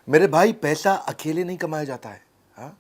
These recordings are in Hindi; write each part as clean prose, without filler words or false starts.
मेरे भाई पैसा अकेले नहीं कमाया जाता है। हाँ,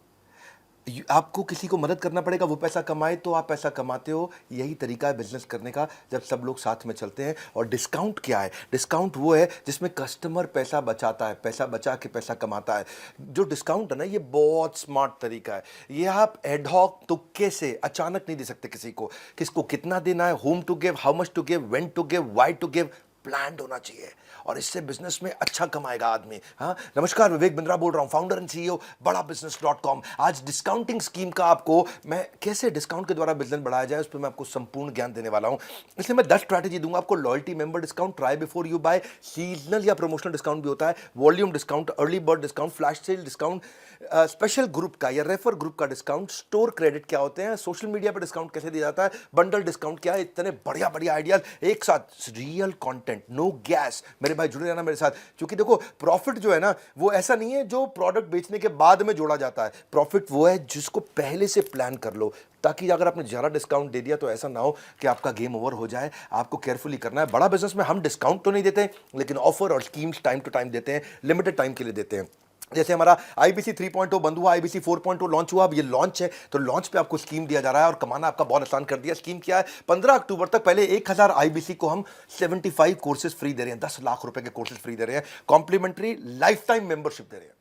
आपको किसी को मदद करना पड़ेगा, वो पैसा कमाए तो आप पैसा कमाते हो। यही तरीका है बिजनेस करने का, जब सब लोग साथ में चलते हैं। और डिस्काउंट क्या है? डिस्काउंट वो है जिसमें कस्टमर पैसा बचाता है, पैसा बचा के पैसा कमाता है। जो डिस्काउंट है ना, ये बहुत स्मार्ट तरीका है। ये आप एडहॉक तुक्के से अचानक नहीं दे सकते किसी को। किसको कितना देना है, whom to give, how much to give, when to give, why to give, planned होना चाहिए। और इससे बिजनेस में अच्छा कमाएगा आदमी। हाँ, नमस्कार, विवेक बिंद्रा बोल रहा हूं, फाउंडर एंड सीईओ बड़ा बिजनेस.com। आज डिस्काउंटिंग स्कीम का आपको मैं कैसे डिस्काउंट के द्वारा बिजनेस बढ़ाया जाए उस पर मैं आपको संपूर्ण ज्ञान देने वाला हूं। इसलिए मैं 10 स्ट्रैटेजी दूंगा आपको। Loyalty member discount, try before you buy, seasonal या प्रमोशनल डिस्काउंट भी होता है, volume discount, early bird discount, flash sale discount, special group का या रेफर ग्रुप का डिस्काउंट, स्टोर क्रेडिट क्या होते हैं, सोशल मीडिया पर डिस्काउंट कैसे दिया जाता है, बंडल डिस्काउंट क्या है। इतने बढ़िया बढ़िया आइडियाज एक साथ, रियल कंटेंट, नो गैस। मेरे भाई जुड़े रहना मेरे साथ, क्योंकि देखो प्रॉफिट जो है ना, वो ऐसा नहीं है जो प्रोडक्ट बेचने के बाद में जोड़ा जाता है। प्रॉफिट वो है जिसको पहले से प्लान कर लो, ताकि अगर आपने ज़्यादा डिस्काउंट दे दिया तो ऐसा ना हो कि आपका गेम ओवर हो जाए। आपको केयरफुली करना है। बड़ा बिजनेस में हम डिस्काउंट तो नहीं देते, लेकिन ऑफर और स्कीम्स टाइम टू टाइम देते हैं, लिमिटेड टाइम के लिए देते हैं। जैसे हमारा IBC 3.0 बंद हुआ, IBC 4.0 लॉन्च हुआ। अब ये लॉन्च है तो लॉन्च पे आपको स्कीम दिया जा रहा है और कमाना आपका बहुत आसान कर दिया। स्कीम क्या है? 15 अक्टूबर तक पहले 1000 IBC को हम 75 कोर्सेज फ्री दे रहे हैं, 10 लाख रुपए के कोर्सेज फ्री दे रहे हैं, कॉम्प्लीमेंट्री लाइफ टाइम मेंबरशिप दे रहे हैं,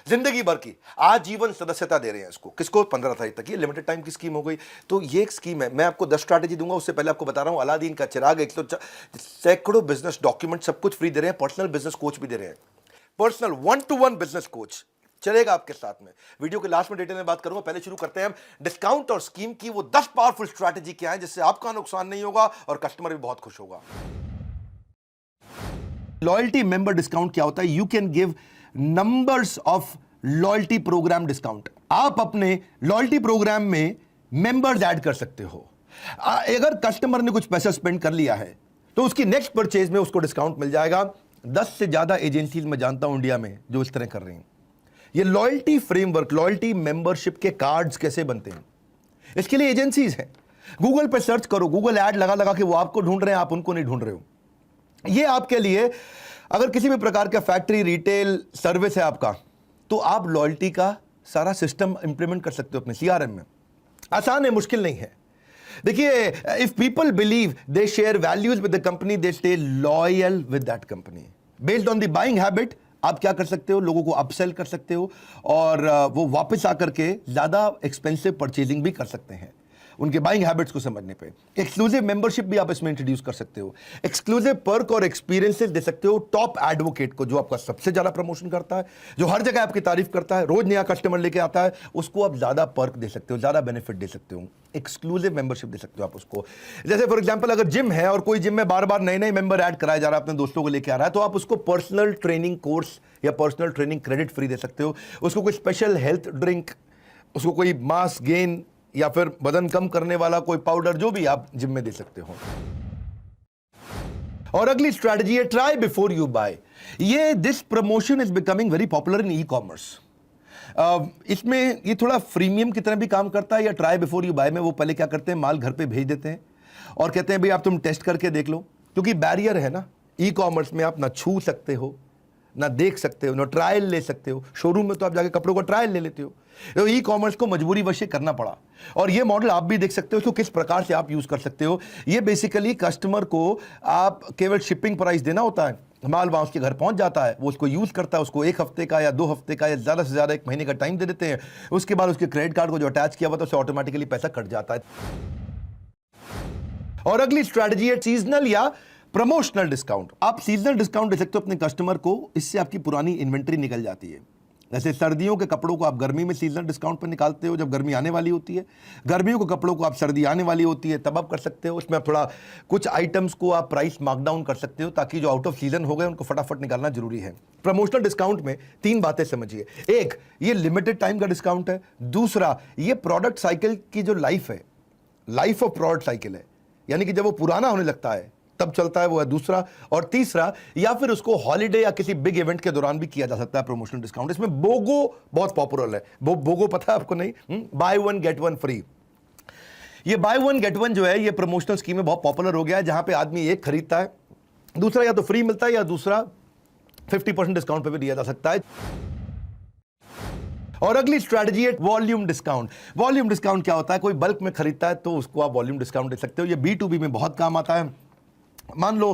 जिंदगी भर की आजीवन सदस्यता दे रहे हैं इसको। किसको? 15 तारीख तक। ये लिमिटेड टाइम की स्कीम हो गई। तो ये एक स्कीम है। मैं आपको 10 स्ट्रैटेजी दूंगा, उससे पहले आपको बता रहा हूं, अलादीन का चिराग, सैकड़ों बिजनेस डॉक्यूमेंट, सब कुछ फ्री दे रहे हैं। पर्सनल बिजनेस कोच भी दे रहे हैं, पर्सनल 1-to-1 बिजनेस कोच चलेगा आपके साथ में। वीडियो के लास्ट में डिटेल में बात करूंगा। पहले शुरू करते हैं हम डिस्काउंट और स्कीम की वो 10 पावरफुल स्ट्रैटेजी क्या है जिससे आपका नुकसान नहीं होगा और कस्टमर भी बहुत खुश होगा। लॉयल्टी मेंबर डिस्काउंट क्या होता है? You can give numbers of loyalty programme discount. आप अपने लॉयल्टी प्रोग्राम में मेंबर्स ऐड कर सकते हो। अगर कस्टमर ने कुछ पैसा स्पेंड कर लिया है तो उसकी नेक्स्ट परचेज में उसको डिस्काउंट मिल जाएगा। 10 से ज्यादा एजेंसीज मैं जानता हूं इंडिया में जो इस तरह कर रही हैं। ये लॉयल्टी फ्रेमवर्क, लॉयल्टी मेंबरशिप के कार्ड्स कैसे बनते हैं, इसके लिए एजेंसीज हैं। गूगल पे सर्च करो, गूगल ऐड लगा लगा के वो आपको ढूंढ रहे हैं, आप उनको नहीं ढूंढ रहे हो। ये आपके लिए, अगर किसी भी प्रकार का फैक्ट्री रिटेल सर्विस है आपका, तो आप लॉयल्टी का सारा सिस्टम इंप्लीमेंट कर सकते हो अपने CRM में। आसान है, मुश्किल नहीं है। देखिए, if people believe they share values with the company, they stay loyal with that company. Based on the buying habit आप क्या कर सकते हो? लोगों को अपसेल कर सकते हो और वो वापस आकर के ज्यादा एक्सपेंसिव परचेजिंग भी कर सकते हैं उनके बाइंग हैबिट्स को समझने पे। एक्सक्लूसिव मेंबरशिप भी आप इसमें इंट्रोड्यूस कर सकते हो। एक्सक्लूसिव पर्क और एक्सपीरियंसेस दे सकते हो टॉप एडवोकेट को, जो आपका सबसे ज्यादा प्रमोशन करता है, जो हर जगह आपकी तारीफ करता है, रोज नया कस्टमर लेके आता है, उसको आप ज्यादा पर्क दे सकते हो, ज्यादा बेनिफिट दे सकते हो। एक्सक्लूसिव मेंबरशिप दे सकते हो आप उसको। जैसे फॉर एग्जांपल, अगर जिम है और कोई जिम में बार बार नए नए मेंबर ऐड कराया जा रहा है, अपने दोस्तों को लेके आ रहा है, तो आप उसको पर्सनल ट्रेनिंग कोर्स या पर्सनल ट्रेनिंग क्रेडिट फ्री दे सकते हो। उसको कोई स्पेशल हेल्थ ड्रिंक, उसको कोई मास गेन या फिर वजन कम करने वाला कोई पाउडर, जो भी आप जिम में दे सकते हो। और अगली स्ट्रैटेजी है ट्राई बिफोर यू बाय। ये this promotion is becoming very popular in e-commerce. इसमें ये थोड़ा फ्रीमियम की तरह भी काम करता है। या ट्राई बिफोर यू बाय में वो पहले क्या करते हैं, माल घर पे भेज देते हैं और कहते हैं भाई आप तुम टेस्ट करके देख लो। क्योंकि बैरियर है ना, ई-कॉमर्स में आप ना छू सकते हो, ना देख सकते हो, ना ट्रायल ले सकते हो। शोरूम में तो आप जाके कपड़ों का ट्रायल ले लेते हो। तो ई-कॉमर्स को मजबूरी वश करना पड़ा। और ये मॉडल आप भी देख सकते हो, इसको किस प्रकार से आप यूज कर सकते हो। ये बेसिकली कस्टमर को आप केवल शिपिंग प्राइस देना होता है, माल वहां उसके घर पहुंच जाता है, वो उसको यूज करता है, उसको 1 हफ्ते का या 2 हफ्ते का या ज्यादा से ज्यादा 1 महीने का टाइम दे देते हैं। उसके बाद उसके क्रेडिट कार्ड को जो अटैच किया हुआ था उससे ऑटोमेटिकली पैसा कट जाता है। और अगली स्ट्रैटेजी है सीजनल या प्रमोशनल डिस्काउंट। आप सीजनल डिस्काउंट दे सकते हो अपने कस्टमर को, इससे आपकी पुरानी इन्वेंट्री निकल जाती है। जैसे सर्दियों के कपड़ों को आप गर्मी में सीजनल डिस्काउंट पर निकालते हो जब गर्मी आने वाली होती है, गर्मियों के कपड़ों को आप सर्दी आने वाली होती है तब आप कर सकते हो। उसमें आप थोड़ा कुछ आइटम्स को आप प्राइस मार्कडाउन कर सकते हो, ताकि जो आउट ऑफ सीजन हो गए उनको फटाफट निकालना जरूरी है। प्रमोशनल डिस्काउंट में 3 बातें समझिए। एक, ये लिमिटेड टाइम का डिस्काउंट है। दूसरा, ये प्रोडक्ट साइकिल की जो लाइफ है, लाइफ ऑफ प्रोडक्ट साइकिल है, यानी कि जब वो पुराना होने लगता है तब चलता है, वो है दूसरा। और तीसरा, या फिर उसको हॉलिडे या किसी बिग इवेंट के दौरान भी किया जा सकता है प्रमोशनल डिस्काउंट। इसमें बोगो बहुत पॉपुलर है। बोगो पता है आपको? नहीं, बाय 1 गेट 1 फ्री। ये बाय 1 गेट 1 जो है, ये प्रमोशनल स्कीम में बहुत पॉपुलर हो गया है, जहां पे आदमी एक खरीदता है, दूसरा या तो फ्री मिलता है या दूसरा 50% डिस्काउंट पे भी दिया जा सकता है। और अगली स्ट्रैटेजी है वॉल्यूम डिस्काउंट। वॉल्यूम डिस्काउंट क्या होता है? कोई बल्क में खरीदता है तो उसको आप वॉल्यूम डिस्काउंट दे सकते हो। ये B2B में बहुत काम आता है। मान लो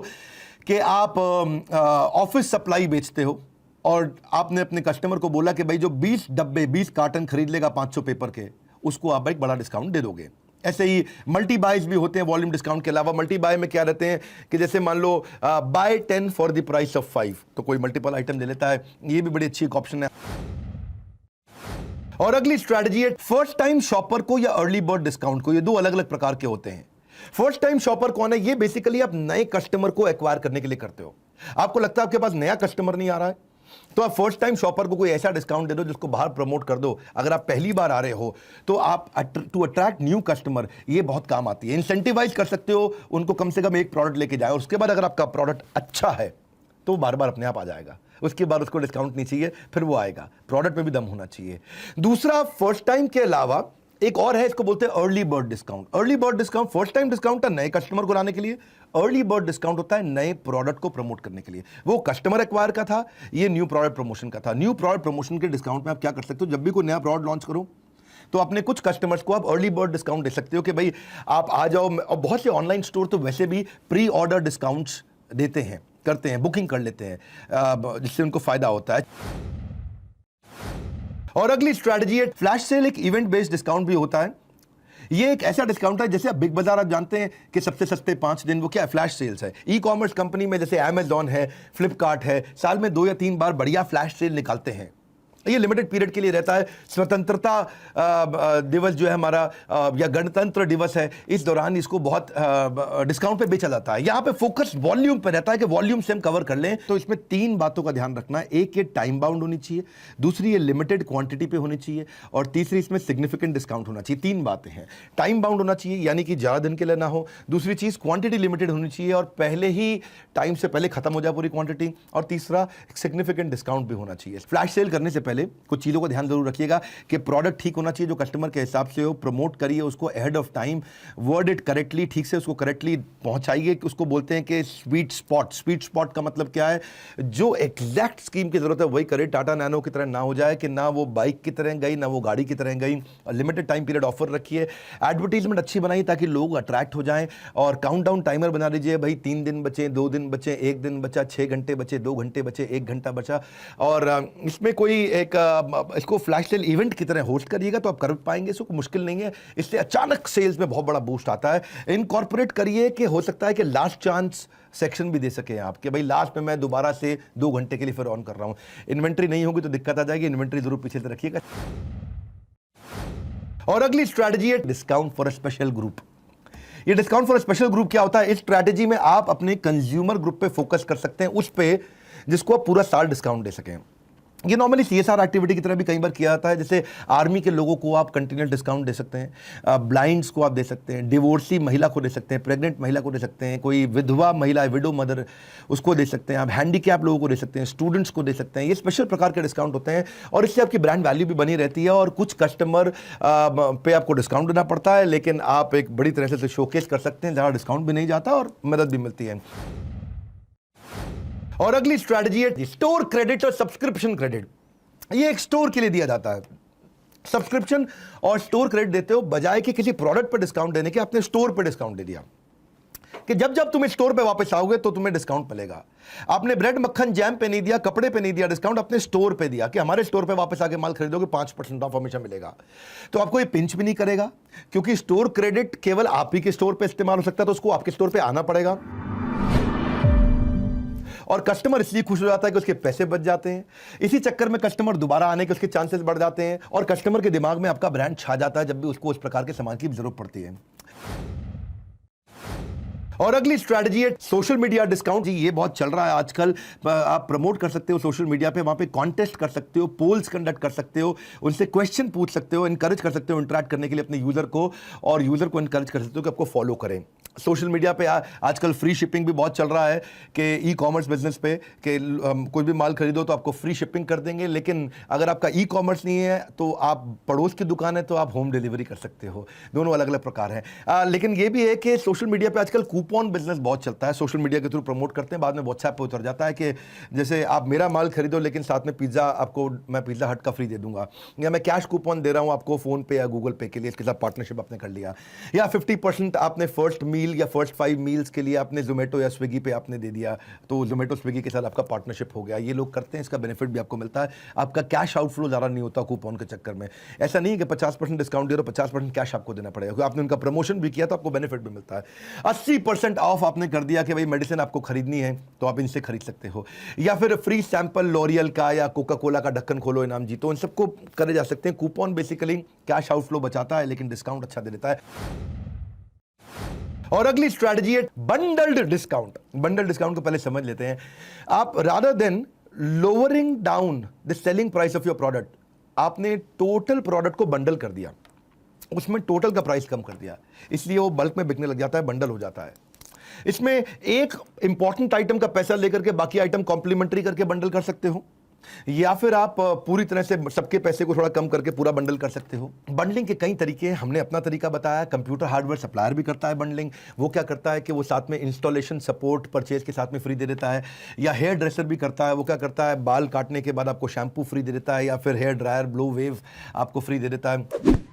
कि आप ऑफिस सप्लाई बेचते हो और आपने अपने कस्टमर को बोला कि भाई जो 20 डब्बे 20 कार्टन खरीद लेगा 500 पेपर के, उसको आप एक बड़ा डिस्काउंट दे दोगे। ऐसे ही मल्टी बाइज भी होते हैं वॉल्यूम डिस्काउंट के अलावा। मल्टी बाय में क्या रहते हैं कि जैसे मान लो buy 10 for the price of 5, तो कोई मल्टीपल आइटम ले लेता है। ये भी बड़ी अच्छी एक ऑप्शन है। और अगली स्ट्रैटेजी है फर्स्ट टाइम शॉपर को या अर्ली बर्ड डिस्काउंट को। ये दो अलग अलग प्रकार के होते हैं। फर्स्ट टाइम शॉपर कौन है? ये बेसिकली आप नए कस्टमर को एक्वायर करने के लिए करते हो। आपको लगता है आपके पास नया कस्टमर नहीं आ रहा है, तो आप फर्स्ट टाइम शॉपर को कोई ऐसा डिस्काउंट दे दो जिसको बाहर प्रमोट कर दो। अगर आप पहली बार आ रहे हो तो आप टू अट्रैक्ट न्यू कस्टमर, ये बहुत काम आती है। इंसेंटिवाइज कर सकते हो उनको, कम से कम एक प्रोडक्ट लेके जाए, और उसके बाद अगर आपका प्रोडक्ट अच्छा है तो वो बार बार अपने आप आ जाएगा। उसके बाद उसको डिस्काउंट नहीं चाहिए, फिर वो आएगा। प्रोडक्ट में भी दम होना चाहिए। दूसरा, फर्स्ट टाइम के अलावा एक और है, इसको बोलते हैं early bird discount. Early bird discount, first time discount है नए कस्टमर को लाने के लिए। अर्ली बर्ड डिस्काउंट होता है नए प्रोडक्ट को प्रमोट करने के लिए। वो कस्टमर एक्वायर का था, ये न्यू प्रोडक्ट प्रमोशन का था। न्यू प्रोडक्ट प्रमोशन के डिस्काउंट में आप क्या कर सकते हो? जब भी कोई नया प्रोडक्ट लॉन्च करो तो अपने कुछ कस्टमर्स को आप अर्ली बर्ड डिस्काउंट दे सकते हो कि भाई आप आ जाओ। और बहुत से ऑनलाइन स्टोर तो वैसे भी प्री ऑर्डर डिस्काउंट्स देते हैं, करते हैं, बुकिंग कर लेते हैं, जिससे उनको फायदा होता है। और अगली स्ट्रैटेजी है फ्लैश सेल। एक इवेंट बेस्ड डिस्काउंट भी होता है। ये एक ऐसा डिस्काउंट है, जैसे आप बिग बाजार आप जानते हैं कि सबसे सस्ते 5 दिन, वो क्या है? फ्लैश सेल्स है। ई कॉमर्स कंपनी में जैसे अमेजॉन है, फ्लिपकार्ट है, साल में 2 या 3 बार बढ़िया फ्लैश सेल निकालते हैं। ये लिमिटेड पीरियड के लिए रहता है। स्वतंत्रता दिवस जो है हमारा, या गणतंत्र दिवस है, इस दौरान इसको बहुत डिस्काउंट पे बेचा जाता है। यहाँ पे फोकस वॉल्यूम पे रहता है कि वॉल्यूम से हम कवर कर लें। तो इसमें 3 बातों का ध्यान रखना है। एक, ये टाइम बाउंड होनी चाहिए। दूसरी, ये लिमिटेड क्वांटिटी पे होनी चाहिए। और तीसरी, इसमें सिग्निफिकेंट डिस्काउंट होना चाहिए। 3 बातें हैं। टाइम बाउंड होना चाहिए, यानी कि ज़्यादा दिन के लिए ना हो। दूसरी चीज़, क्वांटिटी लिमिटेड होनी चाहिए और पहले ही टाइम से पहले खत्म हो जाए पूरी क्वांटिटी। और तीसरा, सिग्निफिकेंट डिस्काउंट भी होना चाहिए। फ्लैश सेल करने से पहले कुछ चीज़ों का ध्यान जरूर रखिएगा कि प्रोडक्ट ठीक होना चाहिए, जो कस्टमर के हिसाब से हो। प्रमोट करिए उसको ahead of time, word it correctly, ठीक से उसको करेक्टली पहुंचाइए। उसको बोलते हैं कि स्वीट स्पॉट। स्वीट स्पॉट का मतलब क्या है? जो एग्जैक्ट स्कीम की जरूरत है वही करे। टाटा नैनो की तरह ना हो जाए कि ना वो बाइक की तरह गई ना वो गाड़ी की तरह गई। लिमिटेड टाइम पीरियड ऑफर रखिए। एडवर्टीजमेंट अच्छी बनाइए ताकि लोग अट्रैक्ट हो जाएं। और काउंटडाउन टाइमर बना लीजिए, भाई 3 दिन बचे, 2 दिन बचे, 1 दिन बचा, 6 घंटे बचे, 2 घंटे बचे, 1 घंटा बचा। और इसमें कोई एक इसको फ्लैश सेल इवेंट की तरह होस्ट करिएगा तो आप कर पाएंगे। इसको मुश्किल नहीं है। इससे अचानक सेल्स में बहुत बड़ा बूस्ट आता है। इनकॉर्पोरेट करिए कि हो सकता है कि लास्ट चांस सेक्शन भी दे सके आप, कि भाई लास्ट में मैं दोबारा से 2 घंटे के लिए फिर ऑन कर रहा हूं। इन्वेंट्री नहीं होगी तो दिक्कत आ जाएगी। इन्वेंट्री जरूर पीछे से रखिएगा। और अगली स्ट्रैटेजी है discount for a special group. ये discount for a special group क्या होता है? इस स्ट्रैटेजी में आप अपने कंज्यूमर ग्रुप पे फोकस कर सकते हैं, उस पे जिसको आप पूरा साल डिस्काउंट दे सकें। ये नॉर्मली CSR एक्टिविटी की तरह भी कई बार किया जाता है। जैसे आर्मी के लोगों को आप कंटिन्यूअस डिस्काउंट दे सकते हैं, ब्लाइंड्स को आप दे सकते हैं, डिवोर्सी महिला को दे सकते हैं, प्रेग्नेंट महिला को दे सकते हैं, कोई विधवा महिला, विडो मदर, उसको दे सकते हैं आप, हैंडीकैप लोगों को दे सकते हैं, स्टूडेंट्स को दे सकते हैं। ये स्पेशल प्रकार के डिस्काउंट होते हैं और इससे आपकी ब्रांड वैल्यू भी बनी रहती है। और कुछ कस्टमर पे आपको डिस्काउंट देना पड़ता है, लेकिन आप एक बड़ी तरह से शोकेस कर सकते हैं, ज़्यादा डिस्काउंट भी नहीं जाता और मदद भी मिलती है। और अगली स्ट्रैटेजी है स्टोर क्रेडिट और सब्सक्रिप्शन क्रेडिट। ये एक स्टोर के लिए दिया जाता है। सब्सक्रिप्शन और स्टोर क्रेडिट देते हो, बजाय कि किसी प्रोडक्ट पर डिस्काउंट देने के आपने स्टोर पर डिस्काउंट दे दिया कि जब जब तुम स्टोर पे वापस आओगे तो तुम्हें डिस्काउंट मिलेगा। आपने ब्रेड मक्खन जैम पे नहीं दिया, कपड़े पे नहीं दिया डिस्काउंट, अपने स्टोर पे दिया कि हमारे स्टोर पे वापस आके माल खरीदोगे 5% ऑफ हमेशा मिलेगा। तो आपको ये पिंच भी नहीं करेगा, क्योंकि स्टोर क्रेडिट केवल आप ही के स्टोर पे इस्तेमाल हो सकता है, तो उसको आपके स्टोर पे आना पड़ेगा। और कस्टमर इसलिए खुश हो जाता है कि उसके पैसे बच जाते हैं। इसी चक्कर में कस्टमर दोबारा आने के उसके चांसेस बढ़ जाते हैं और कस्टमर के दिमाग में आपका ब्रांड छा जाता है जब भी उसको उस प्रकार के सामान की जरूरत पड़ती है। और अगली स्ट्रैटेजी है सोशल मीडिया डिस्काउंट। जी, ये बहुत चल रहा है आजकल। आप प्रमोट कर सकते हो सोशल मीडिया पे, वहां पे कॉन्टेस्ट कर सकते हो, पोल्स कंडक्ट कर सकते हो, उनसे क्वेश्चन पूछ सकते हो, इनकरेज कर सकते हो इंटरेक्ट करने के लिए अपने यूजर को, और यूजर को इनकरेज कर सकते हो कि आपको फॉलो करें। सोशल मीडिया पे आजकल फ्री शिपिंग भी बहुत चल रहा है कि ई कॉमर्स बिजनेस पे कि कोई भी माल खरीदो तो आपको फ्री शिपिंग कर देंगे, लेकिन अगर आपका ई कॉमर्स नहीं है तो आप पड़ोस की दुकान है तो आप होम डिलीवरी कर सकते हो। दोनों अलग अलग प्रकार हैं। लेकिन ये भी है कि सोशल मीडिया पे आजकल कूपन बिजनेस बहुत चलता है। सोशल मीडिया के थ्रू प्रमोट करते हैं, बाद में व्हाट्सएप पे उतर जाता है कि जैसे आप मेरा माल खरीदो लेकिन साथ में पिज़्ज़ा आपको मैं पिज़्ज़ा हट का फ्री दे दूंगा, या मैं कैश कूपन दे रहा हूँ आपको फ़ोन पे या गूगल पे के लिए, इसके साथ पार्टनरशिप आपने कर लिया, या 50% आपने फर्स्ट मील या फर्स्ट 5 मील्स के लिए आपने जोमेटो या स्विगी पे आपने दे दिया, तो जोमेटो स्विगी के साथ आपका पार्टनरशिप हो गया। ये लोग करते हैं, इसका बेनिफिट भी आपको मिलता है, आपका कैश आउटफ्लो ज़्यादा नहीं होता कूपन के चक्कर में। ऐसा नहीं है कि 50% डिस्काउंट दे रहे हो 50% कैश आपको देना पड़ेगा, क्योंकि आपने उनका प्रमोशन भी किया तो आपको बेनिफिट भी मिलता है। 80% ऑफ आपने कर दिया कि भाई मेडिसिन आपको खरीदनी है तो आप इनसे खरीद सकते हो, या फिर फ्री सैंपल लॉरियल का या कोका कोला का ढक्कन खोलो इनाम जीतो, इन सबको करे जा सकते हैं। कूपन बेसिकली कैश आउटफ्लो बचाता है लेकिन डिस्काउंट अच्छा दे देता है। और अगली स्ट्रैटेजी है बंडल्ड डिस्काउंट। बंडल डिस्काउंट को पहले समझ लेते हैं। आप rather than lowering down the selling price of your product, आपने टोटल प्रोडक्ट को बंडल कर दिया, उसमें टोटल का प्राइस कम कर दिया, इसलिए वो बल्क में बिकने लग जाता है, बंडल हो जाता है। इसमें एक इंपॉर्टेंट आइटम का पैसा लेकर के बाकी आइटम कॉम्प्लीमेंट्री करके बंडल कर सकते हो, या फिर आप पूरी तरह से सबके पैसे को थोड़ा कम करके पूरा बंडल कर सकते हो। बंडलिंग के कई तरीके हैं, हमने अपना तरीका बताया। कंप्यूटर हार्डवेयर सप्लायर भी करता है बंडलिंग। वो क्या करता है कि वो साथ में इंस्टॉलेशन सपोर्ट परचेज के साथ में फ्री दे देता है। या हेयर ड्रेसर भी करता है, वो क्या करता है बाल काटने के बाद आपको शैम्पू फ्री दे देता है, या फिर हेयर ड्रायर ब्लो वेव आपको फ्री दे देता है।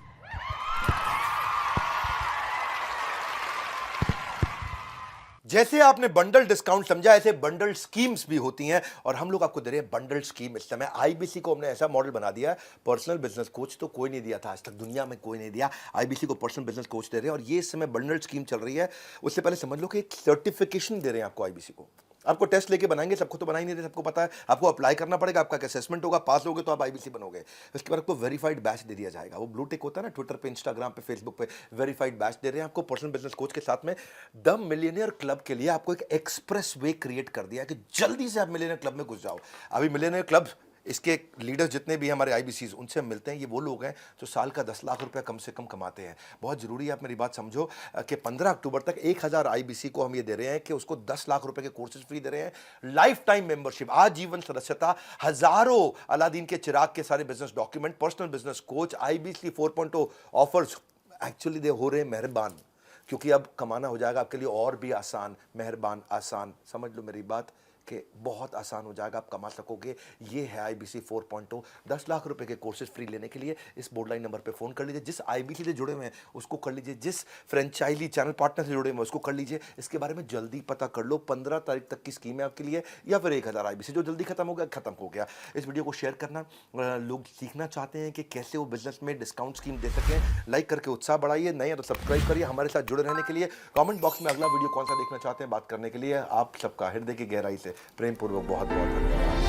जैसे आपने बंडल डिस्काउंट समझा, ऐसे बंडल स्कीम्स भी होती हैं, और हम लोग आपको दे रहे हैं बंडल स्कीम इस समय। आईबीसी को हमने ऐसा मॉडल बना दिया है, पर्सनल बिजनेस कोच तो कोई नहीं दिया था आज तक, दुनिया में कोई नहीं दिया। आईबीसी को पर्सनल बिजनेस कोच दे रहे हैं, और ये इस समय बंडल स्कीम चल रही है। उससे पहले समझ लो कि एक सर्टिफिकेशन दे रहे हैं आपको आईबीसी को। आपको टेस्ट लेके बनाएंगे, सबको तो बना ही नहीं रहे, सबको पता है। आपको अप्लाई करना पड़ेगा, आपका असेसमेंट होगा, पास होगे तो आप आईबीसी बनोगे। उसके बाद आपको वेरीफाइड बैच दे दिया जाएगा। वो ब्लू टिक होता है ना ट्विटर पे, इंस्टाग्राम पे, फेसबुक पे, वेरीफाइड बैच दे रहे हैं आपको पर्सनल बिजनेस कोच के साथ में। द मिलियनियर क्लब के लिए आपको एक एक्सप्रेस वे क्रिएट कर दिया कि जल्दी से आप मिलियनियर क्लब में घुस जाओ। अभी मिलियनियर क्लब, इसके लीडर्स जितने भी हमारे आईबीसीज उनसे हम मिलते हैं, ये वो लोग हैं जो साल का 10 लाख रुपया कम से कम कमाते हैं। बहुत ज़रूरी है आप मेरी बात समझो कि 15 अक्टूबर तक 1000 आईबीसी को हम ये दे रहे हैं कि उसको 10 लाख रुपए के कोर्सेज फ्री दे रहे हैं, लाइफ टाइम मेंबरशिप, आजीवन सदस्यता, हजारों अलादीन के चिराग के सारे business document, personal business coach, IBC 4.0 offers. Actually they हो रहे हैं मेहरबान, क्योंकि अब कमाना हो जाएगा आपके लिए और भी आसान। मेहरबान आसान, समझ लो मेरी बात कि बहुत आसान हो जाएगा, आप कमा सकोगे। ये है आईबीसी 4.0। 10 लाख रुपए के कोर्सेज फ्री लेने के लिए इस बोर्डलाइन नंबर पे फ़ोन कर लीजिए। जिस आईबीसी से जुड़े हुए हैं उसको कर लीजिए, जिस फ्रेंचाइजी चैनल पार्टनर से जुड़े हुए हैं उसको कर लीजिए। इसके बारे में जल्दी पता कर लो, 15 तारीख तक की स्कीम है आपके लिए। या फिर 1000 आईबीसी जो जल्दी खत्म हो गया, खत्म हो गया। इस वीडियो को शेयर करना, लोग सीखना चाहते हैं कि कैसे वो बिजनेस में डिस्काउंट स्कीम दे सकें। लाइक करके उत्साह बढ़ाइए, नए हैं तो सब्सक्राइब करिए। हमारे साथ जुड़े रहने के लिए कमेंट बॉक्स में अगला वीडियो कौन सा देखना चाहते हैं बात करने के लिए आप सबका हृदय की गहराई से प्रेम पूर्वक बहुत बहुत धन्यवाद।